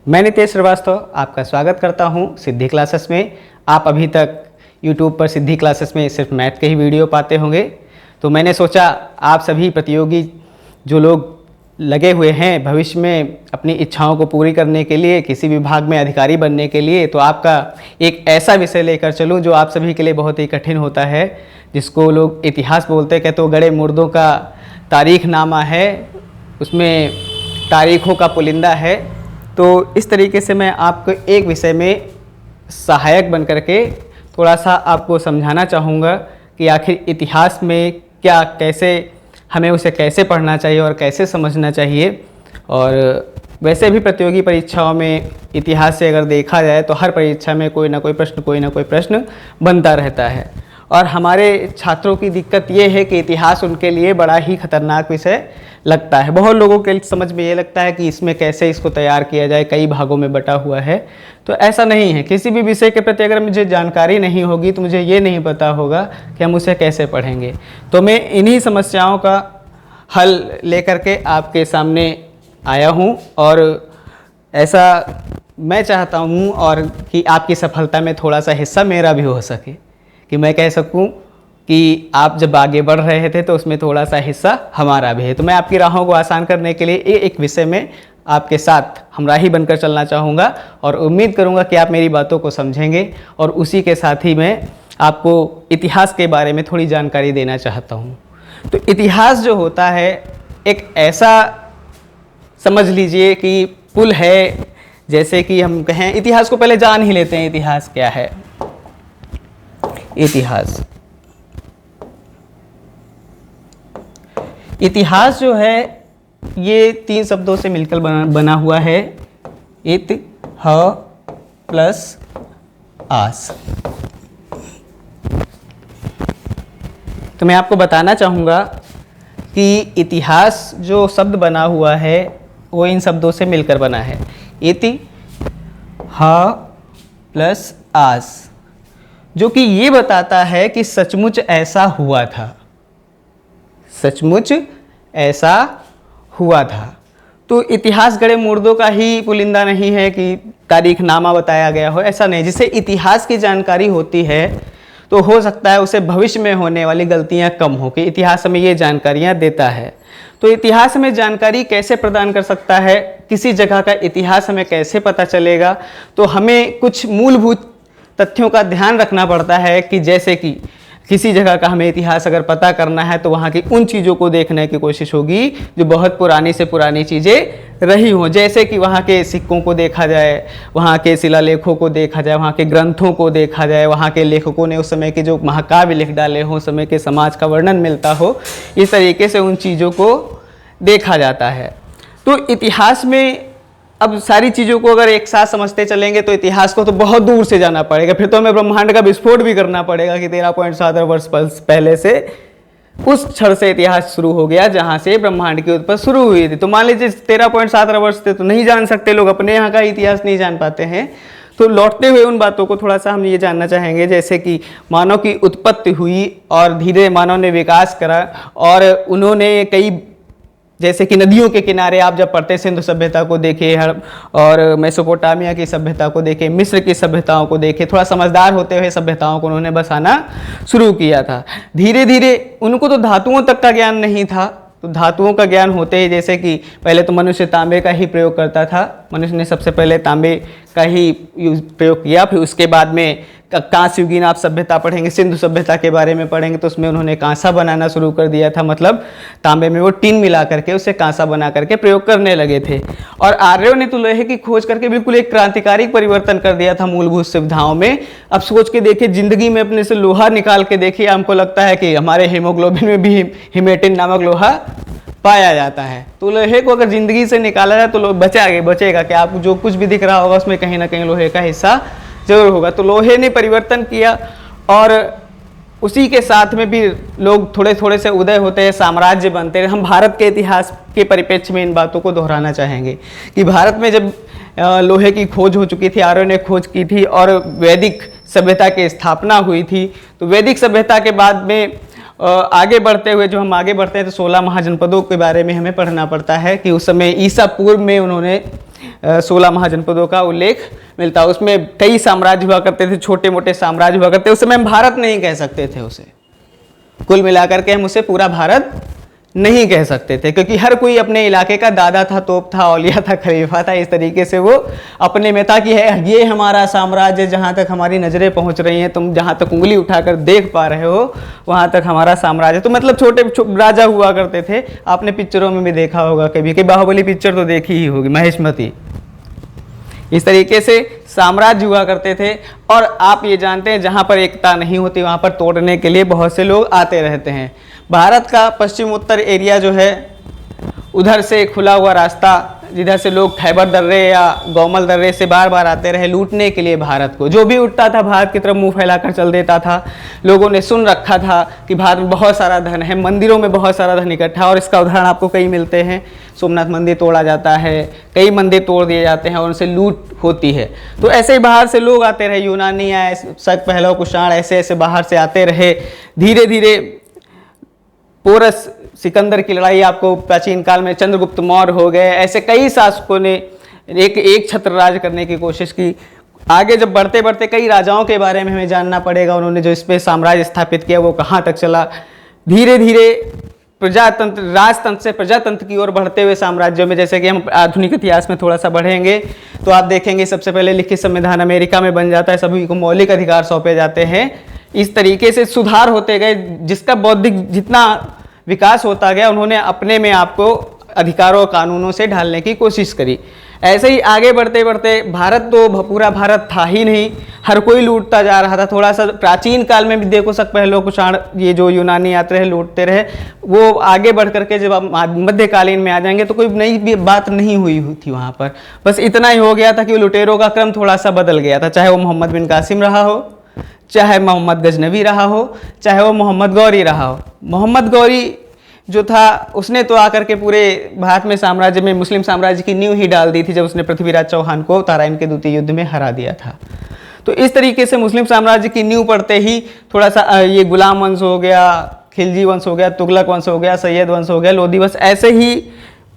मैं नितेश श्रीवास्तव आपका स्वागत करता हूं सिद्धि क्लासेस में। आप अभी तक YouTube पर सिद्धि क्लासेस में सिर्फ मैथ के ही वीडियो पाते होंगे, तो मैंने सोचा आप सभी प्रतियोगी जो लोग लगे हुए हैं भविष्य में अपनी इच्छाओं को पूरी करने के लिए, किसी विभाग में अधिकारी बनने के लिए, तो आपका एक ऐसा विषय लेकर चलूं जो आप सभी के लिए बहुत ही कठिन होता है, जिसको लोग इतिहास बोलते हैं। तो गड़े मुर्दों का तारीखनामा है, उसमें तारीखों का पुलिंदा है। तो इस तरीके से मैं आपको एक विषय में सहायक बन करके थोड़ा सा आपको समझाना चाहूँगा कि आखिर इतिहास में क्या, कैसे हमें उसे कैसे पढ़ना चाहिए और कैसे समझना चाहिए। और वैसे भी प्रतियोगी परीक्षाओं में इतिहास से अगर देखा जाए तो हर परीक्षा में कोई ना कोई प्रश्न बनता रहता है। और हमारे छात्रों की दिक्कत ये है कि इतिहास उनके लिए बड़ा ही खतरनाक विषय लगता है। बहुत लोगों के समझ में ये लगता है कि इसमें कैसे इसको तैयार किया जाए, कई भागों में बटा हुआ है। तो ऐसा नहीं है। किसी भी विषय के प्रति अगर मुझे जानकारी नहीं होगी तो मुझे ये नहीं पता होगा कि हम उसे कैसे पढ़ेंगे। तो मैं इन्हीं समस्याओं का हल लेकर के आपके सामने आया हूँ, और ऐसा मैं चाहता हूँ और कि आपकी सफलता में थोड़ा सा हिस्सा मेरा भी हो सके, कि मैं कह सकूं कि आप जब आगे बढ़ रहे थे तो उसमें थोड़ा सा हिस्सा हमारा भी है। तो मैं आपकी राहों को आसान करने के लिए एक विषय में आपके साथ हमराही बनकर चलना चाहूँगा, और उम्मीद करूँगा कि आप मेरी बातों को समझेंगे। और उसी के साथ ही मैं आपको इतिहास के बारे में थोड़ी जानकारी देना चाहता हूँ। तो इतिहास जो होता है एक ऐसा, समझ लीजिए कि पुल है। जैसे कि हम कहें, इतिहास को पहले जान ही लेते हैं, इतिहास क्या है। इतिहास जो है ये 3 शब्दों से मिलकर बना हुआ है। इत, ह प्लस आस। तो मैं आपको बताना चाहूँगा कि इतिहास जो शब्द बना हुआ है वो इन शब्दों से मिलकर बना है। इति, ह प्लस आस, जो कि ये बताता है कि सचमुच ऐसा हुआ था, सचमुच ऐसा हुआ था। तो इतिहास गड़े मुर्दों का ही पुलिंदा नहीं है कि तारीखनामा बताया गया हो, ऐसा नहीं। जिसे इतिहास की जानकारी होती है तो हो सकता है उसे भविष्य में होने वाली गलतियां कम हो, कि इतिहास हमें ये जानकारियां देता है। तो इतिहास हमें जानकारी कैसे प्रदान कर सकता है, किसी जगह का इतिहास हमें कैसे पता चलेगा। तो हमें कुछ मूलभूत तथ्यों का ध्यान रखना पड़ता है, कि जैसे कि किसी जगह का हमें इतिहास अगर पता करना है तो वहाँ की उन चीज़ों को देखने की कोशिश होगी जो बहुत पुरानी से पुरानी चीज़ें रही हों। जैसे कि वहाँ के सिक्कों को देखा जाए, वहाँ के शिलालेखों को देखा जाए, वहाँ के ग्रंथों को देखा जाए, वहाँ के लेखकों ने उस समय के जो महाकाव्य लिख डाले हों, उस समय के समाज का वर्णन मिलता हो, इस तरीके से उन चीज़ों को देखा जाता है। तो इतिहास में अब सारी चीज़ों को अगर एक साथ समझते चलेंगे तो इतिहास को तो बहुत दूर से जाना पड़ेगा। फिर तो हमें ब्रह्मांड का विस्फोट भी करना पड़ेगा कि 13.7 अरब वर्ष पहले से उस क्षण से इतिहास शुरू हो गया जहां से ब्रह्मांड की उत्पत्ति शुरू हुई थी। तो मान लीजिए 13.7 अरब वर्ष थे तो नहीं जान सकते लोग, अपने यहाँ का इतिहास नहीं जान पाते हैं। तो लौटते हुए उन बातों को थोड़ा सा हम ये जानना चाहेंगे, जैसे कि मानव की उत्पत्ति हुई और धीरे मानव ने विकास करा, और उन्होंने कई, जैसे कि नदियों के किनारे आप जब पढ़ते सिंधु सभ्यता को देखे, और मेसोपोटामिया की सभ्यता को देखे, मिस्र की सभ्यताओं को देखे, थोड़ा समझदार होते हुए सभ्यताओं को उन्होंने बसाना शुरू किया था। धीरे धीरे उनको तो धातुओं तक का ज्ञान नहीं था, तो धातुओं का ज्ञान होते ही, जैसे कि पहले तो मनुष्य तांबे का ही प्रयोग करता था, मनुष्य ने सबसे पहले तांबे का ही प्रयोग किया। फिर उसके बाद में कांस्य युगीन आप सभ्यता पढ़ेंगे, सिंधु सभ्यता के बारे में पढ़ेंगे, तो उसमें उन्होंने कांसा बनाना शुरू कर दिया था। मतलब तांबे में वो टिन मिला करके उसे कांसा बना करके प्रयोग करने लगे थे। और आर्यों ने तो लोहे की खोज करके बिल्कुल एक क्रांतिकारी परिवर्तन कर दिया था मूलभूत सुविधाओं में। अब सोच के देखिए, जिंदगी में अपने से लोहा निकाल के देखिए, हमको लगता है कि हमारे हीमोग्लोबिन में भी हिमेटिन नामक लोहा पाया जाता है। तो लोहे को अगर जिंदगी से निकाला जाए तो बचेगा कि आपको जो कुछ भी दिख रहा होगा उसमें कहीं ना कहीं लोहे का हिस्सा जरूर होगा। तो लोहे ने परिवर्तन किया, और उसी के साथ में भी लोग थोड़े थोड़े से उदय होते हैं, साम्राज्य बनते हैं। हम भारत के इतिहास के परिप्रेक्ष्य में इन बातों को दोहराना चाहेंगे कि भारत में जब लोहे की खोज हो चुकी थी, आर्यों ने खोज की थी, और वैदिक सभ्यता की स्थापना हुई थी। तो वैदिक सभ्यता के बाद में आगे बढ़ते हुए जो हम आगे बढ़ते हैं तो 16 महाजनपदों के बारे में हमें पढ़ना पड़ता है कि उस समय ईसा पूर्व में उन्होंने 16 महाजनपदों का उल्लेख मिलता है। उसमें कई साम्राज्य हुआ करते थे, छोटे मोटे साम्राज्य हुआ करते, उस समय हम भारत नहीं कह सकते थे उसे, कुल मिलाकर के हम उसे पूरा भारत नहीं कह सकते थे, क्योंकि हर कोई अपने इलाके का दादा था, तोप था, औलिया था, खलीफा था। इस तरीके से वो अपने में था कि है ये हमारा साम्राज्य, जहाँ तक हमारी नज़रें पहुँच रही हैं, तुम जहाँ तक उंगली उठाकर देख पा रहे हो वहाँ तक हमारा साम्राज्य। तो मतलब छोटे राजा हुआ करते थे। आपने पिक्चरों में भी देखा होगा कभी, कि बाहुबली पिक्चर तो देखी ही होगी, महेशमती। इस तरीके से साम्राज्य हुआ करते थे। और आप ये जानते हैं जहाँ पर एकता नहीं होती वहाँ पर तोड़ने के लिए बहुत से लोग आते रहते हैं। भारत का पश्चिम उत्तर एरिया जो है, उधर से खुला हुआ रास्ता, जिधर से लोग खैबर दर्रे या गौमल दर्रे से बार बार आते रहे लूटने के लिए भारत को। जो भी उठता था भारत की तरफ मुंह फैलाकर चल देता था। लोगों ने सुन रखा था कि भारत में बहुत सारा धन है, मंदिरों में बहुत सारा धन इकट्ठा, और इसका उदाहरण आपको कई मिलते हैं। सोमनाथ मंदिर तोड़ा जाता है, कई मंदिर तोड़ दिए जाते हैं और उनसे लूट होती है। तो ऐसे ही बाहर से लोग आते रहे, यूनानी आए, शक, पहलव, कुषाण, ऐसे ऐसे बाहर से आते रहे। धीरे धीरे पोरस सिकंदर की लड़ाई, आपको प्राचीन काल में चंद्रगुप्त मौर्य हो गए, ऐसे कई शासकों ने एक छत्र राज करने की कोशिश की। आगे जब बढ़ते बढ़ते कई राजाओं के बारे में हमें जानना पड़ेगा, उन्होंने जो इस पे साम्राज्य स्थापित किया वो कहाँ तक चला। धीरे धीरे प्रजातंत्र, राजतंत्र से प्रजातंत्र की ओर बढ़ते हुए साम्राज्यों में, जैसे कि हम आधुनिक इतिहास में थोड़ा सा बढ़ेंगे तो आप देखेंगे सबसे पहले लिखित संविधान अमेरिका में बन जाता है, सभी को मौलिक अधिकार सौंपे जाते हैं। इस तरीके से सुधार होते गए, जिसका बौद्धिक जितना विकास होता गया, उन्होंने अपने में आपको अधिकारों और कानूनों से ढालने की कोशिश करी। ऐसे ही आगे बढ़ते बढ़ते भारत तो पूरा भारत था ही नहीं, हर कोई लूटता जा रहा था। थोड़ा सा प्राचीन काल में भी देखो, शक, पहलव, कुषाण, ये जो यूनानी आते रहे लूटते रहे, वो आगे बढ़ करके जब आप मध्यकालीन में आ जाएंगे तो कोई नई बात नहीं हुई थी वहाँ पर। बस इतना ही हो गया था कि लुटेरों का क्रम थोड़ा सा बदल गया था, चाहे वो मोहम्मद बिन कासिम रहा हो, चाहे मोहम्मद गजनवी रहा हो, चाहे वो मोहम्मद गौरी रहा हो। मोहम्मद गौरी जो था उसने तो आकर के पूरे भारत में साम्राज्य में मुस्लिम साम्राज्य की नींव ही डाल दी थी, जब उसने पृथ्वीराज चौहान को ताराइन के द्वितीय युद्ध में हरा दिया था। तो इस तरीके से मुस्लिम साम्राज्य की नींव पड़ते ही थोड़ा सा ये गुलाम वंश हो गया, खिलजी वंश हो गया, तुगलक वंश हो गया, सैयद वंश हो गया, लोधी वंश, ऐसे ही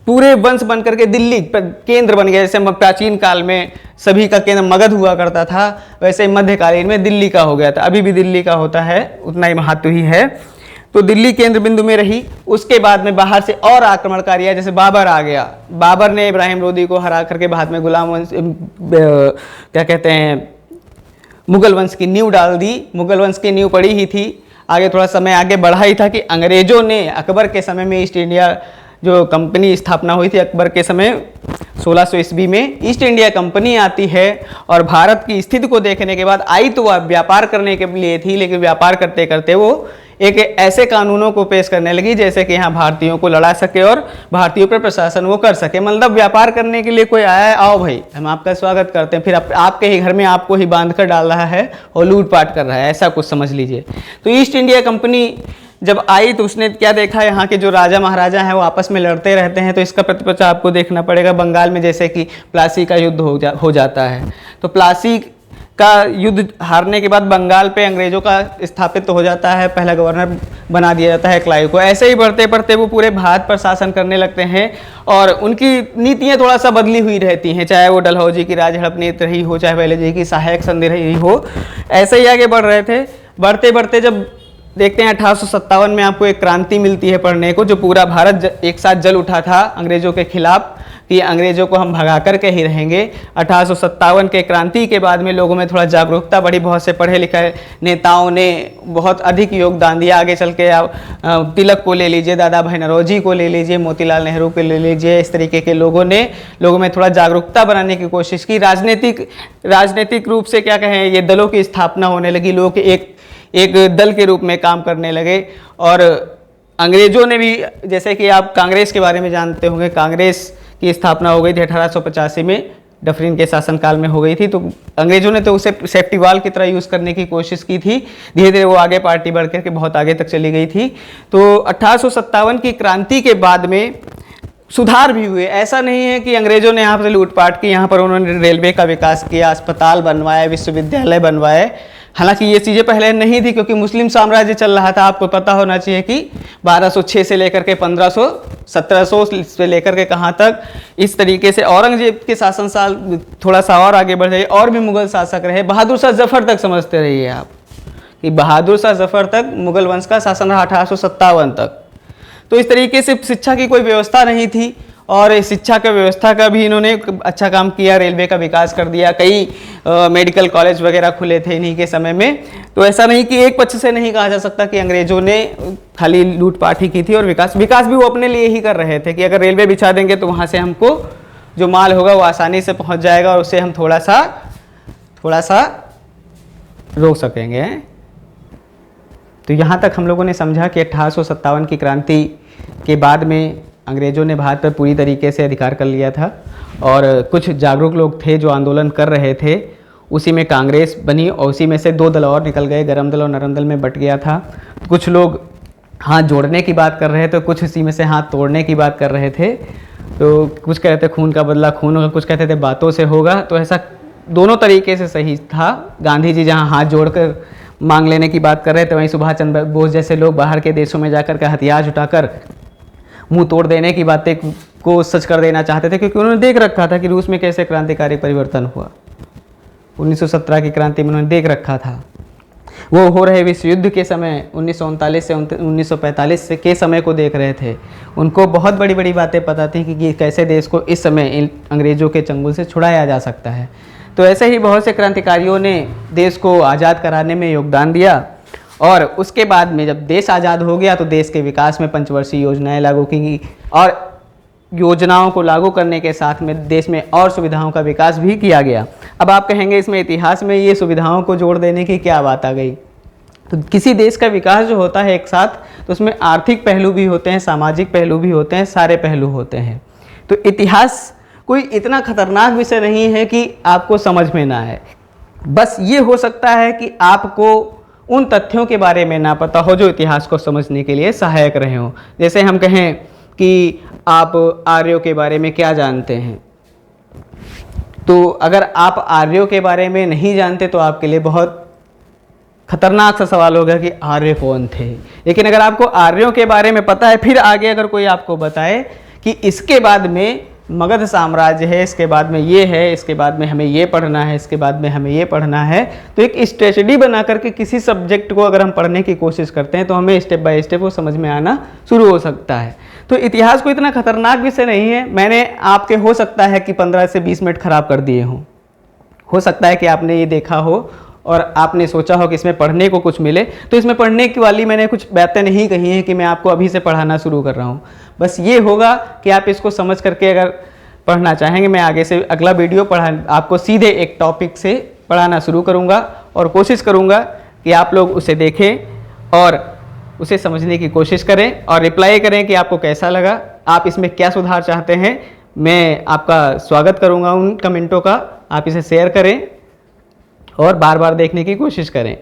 पूरे वंश बन करके दिल्ली केंद्र बन गया। जैसे प्राचीन काल में सभी का केंद्र मगध हुआ करता था, वैसे मध्यकालीन में दिल्ली का हो गया था। अभी भी दिल्ली का होता है, उतना ही महत्व ही है। तो दिल्ली केंद्र बिंदु में रही। उसके बाद में बाहर से और आक्रमणकारी आए, जैसे बाबर आ गया। बाबर ने इब्राहिम लोदी को हरा करके बाद में गुलाम वंश, क्या कहते हैं, मुगल वंश की नींव डाल दी। मुगल वंश की नींव पड़ी ही थी। आगे थोड़ा समय आगे बढ़ा ही था कि अंग्रेजों ने अकबर के समय में ईस्ट इंडिया जो कंपनी स्थापना हुई थी, अकबर के समय 1600 ईस्वी में ईस्ट इंडिया कंपनी आती है और भारत की स्थिति को देखने के बाद आई तो वह व्यापार करने के लिए थी, लेकिन व्यापार करते करते वो एक ऐसे कानूनों को पेश करने लगी जैसे कि यहाँ भारतीयों को लड़ा सके और भारतीयों पर प्रशासन वो कर सके। मतलब व्यापार करने के लिए कोई आया है, आओ भाई हम आपका स्वागत करते हैं, फिर आपके ही घर में आपको ही बांध कर डाल रहा है और लूटपाट कर रहा है, ऐसा कुछ समझ लीजिए। तो ईस्ट इंडिया कंपनी जब आई तो उसने क्या देखा, यहाँ के जो राजा महाराजा हैं वो आपस में लड़ते रहते हैं, तो इसका प्रतिपक्ष आपको देखना पड़ेगा। बंगाल में जैसे कि प्लासी का युद्ध हो जाता है, तो प्लासी का युद्ध हारने के बाद बंगाल पे अंग्रेजों का स्थापित हो जाता है, पहला गवर्नर बना दिया जाता है क्लाइव को। ऐसे ही बढ़ते बढ़ते वो पूरे भारत पर शासन करने लगते हैं और उनकी नीतियाँ थोड़ा सा बदली हुई रहती हैं, चाहे वो डलहौजी की राज हड़प नीति रही हो, चाहे पहले जी की सहायक संधि रही हो, ऐसे ही आगे बढ़ रहे थे। बढ़ते बढ़ते जब देखते हैं 1857 में आपको एक क्रांति मिलती है पढ़ने को, जो पूरा भारत एक साथ जल उठा था अंग्रेजों के खिलाफ कि अंग्रेजों को हम भगा करके ही रहेंगे। 1857 के क्रांति के बाद में लोगों में थोड़ा जागरूकता बढ़ी, बहुत से पढ़े लिखे नेताओं ने बहुत अधिक योगदान दिया। आगे चल के आप तिलक को ले लीजिए, दादा भाई नौरोजी को ले लीजिए, मोतीलाल नेहरू को ले लीजिए, इस तरीके के लोगों ने लोगों में थोड़ा जागरूकता बनाने की कोशिश की। राजनीतिक रूप से क्या कहें, ये दलों की स्थापना होने लगी, लोग एक दल के रूप में काम करने लगे। और अंग्रेजों ने भी, जैसे कि आप कांग्रेस के बारे में जानते होंगे, कांग्रेस की स्थापना हो गई थी 1885 में, डफरिन के शासनकाल में हो गई थी। तो अंग्रेजों ने तो उसे सेफ्टी वॉल की तरह यूज़ करने की कोशिश की थी। धीरे धीरे वो आगे पार्टी बढ़ करके बहुत आगे तक चली गई थी। तो 1857 की क्रांति के बाद में सुधार भी हुए। ऐसा नहीं है कि अंग्रेजों ने यहाँ पर लूटपाट की, यहाँ पर उन्होंने रेलवे का विकास किया, अस्पताल बनवाए, विश्वविद्यालय बनवाए, हालांकि ये चीज़ें पहले नहीं थी क्योंकि मुस्लिम साम्राज्य चल रहा था। आपको पता होना चाहिए कि 1206 से लेकर के 1500 1700 से लेकर के कहाँ तक, इस तरीके से औरंगजेब के शासन साल थोड़ा सा और आगे बढ़ जाइए, और भी मुगल शासक रहे, बहादुर शाह जफर तक समझते रहिए आप कि बहादुर शाह जफर तक मुगल वंश का शासन रहा 1857 तक। तो इस तरीके से शिक्षा की कोई व्यवस्था नहीं थी, और शिक्षा का व्यवस्था का भी इन्होंने अच्छा काम किया, रेलवे का विकास कर दिया, कई मेडिकल कॉलेज वगैरह खुले थे इन्हीं के समय में। तो ऐसा नहीं कि एक पक्ष से नहीं कहा जा सकता कि अंग्रेजों ने खाली लूटपाट ही की थी, और विकास भी वो अपने लिए ही कर रहे थे कि अगर रेलवे बिछा देंगे तो वहाँ से हमको जो माल होगा वो आसानी से पहुँच जाएगा, और उसे हम थोड़ा सा रोक सकेंगे। तो यहाँ तक हम लोगों ने समझा कि 1857 की क्रांति के बाद में अंग्रेज़ों ने भारत पर पूरी तरीके से अधिकार कर लिया था, और कुछ जागरूक लोग थे जो आंदोलन कर रहे थे, उसी में कांग्रेस बनी, और उसी में से दो दल और निकल गए, गरम दल और नरम दल में बट गया था। तो कुछ लोग हाथ जोड़ने की बात कर रहे थे, कुछ इसी में से हाथ तोड़ने की बात कर रहे थे। तो कुछ कहते थे खून का बदला खून होगा, कुछ कहते थे बातों से होगा। तो ऐसा दोनों तरीके से सही था। गांधी जी जहाँ हाथ जोड़कर मांग लेने की बात कर रहे थे, वहीं सुभाष चंद्र बोस जैसे लोग बाहर के देशों में जाकर के हथियार जुटाकर मुंह तोड़ देने की बातें को सच कर देना चाहते थे, क्योंकि उन्होंने देख रखा था कि रूस में कैसे क्रांतिकारी परिवर्तन हुआ। 1917 की क्रांति में उन्होंने देख रखा था। वो हो रहे विश्व युद्ध के समय 1939 से 1945 से के समय को देख रहे थे। उनको बहुत बड़ी बड़ी बातें पता थी कि कैसे देश को इस समय इन अंग्रेज़ों के चंगुल से छुड़ाया जा सकता है। तो ऐसे ही बहुत से क्रांतिकारियों ने देश को आज़ाद कराने में योगदान दिया, और उसके बाद में जब देश आज़ाद हो गया तो देश के विकास में पंचवर्षीय योजनाएं लागू की गई, और योजनाओं को लागू करने के साथ में देश में और सुविधाओं का विकास भी किया गया। अब आप कहेंगे इसमें इतिहास में ये सुविधाओं को जोड़ देने की क्या बात आ गई? तो किसी देश का विकास जो होता है एक साथ, तो उसमें आर्थिक पहलू भी होते हैं, सामाजिक पहलू भी होते हैं, सारे पहलू होते हैं। तो इतिहास कोई इतना खतरनाक विषय नहीं है कि आपको समझ में ना आए। बस ये हो सकता है कि आपको उन तथ्यों के बारे में ना पता हो जो इतिहास को समझने के लिए सहायक रहे हों। जैसे हम कहें कि आप आर्यों के बारे में क्या जानते हैं, तो अगर आप आर्यों के बारे में नहीं जानते तो आपके लिए बहुत खतरनाक सा सवाल होगा कि आर्य कौन थे। लेकिन अगर आपको आर्यों के बारे में पता है, फिर आगे अगर कोई आपको बताए कि इसके बाद में मगध साम्राज्य है, इसके बाद में ये है, इसके बाद में हमें ये पढ़ना है, इसके बाद में हमें ये पढ़ना है, तो एक स्ट्रेटजी बना करके किसी सब्जेक्ट को अगर हम पढ़ने की कोशिश करते हैं तो हमें स्टेप बाय स्टेप वो समझ में आना शुरू हो सकता है। तो इतिहास को इतना खतरनाक विषय नहीं है। मैंने आपके हो सकता है कि 15 से 20 मिनट खराब कर दिए हों, हो सकता है कि आपने ये देखा हो और आपने सोचा हो कि इसमें पढ़ने को कुछ मिले, तो इसमें पढ़ने की वाली मैंने कुछ बातें नहीं कही हैं कि मैं आपको अभी से पढ़ाना शुरू कर रहा हूँ। बस ये होगा कि आप इसको समझ करके अगर पढ़ना चाहेंगे, मैं आगे से अगला वीडियो आपको सीधे एक टॉपिक से पढ़ाना शुरू करूँगा, और कोशिश करूँगा कि आप लोग उसे देखें और उसे समझने की कोशिश करें, और रिप्लाई करें कि आपको कैसा लगा, आप इसमें क्या सुधार चाहते हैं। मैं आपका स्वागत करूँगा उन कमेंटों का। आप इसे शेयर करें और बार बार देखने की कोशिश करें।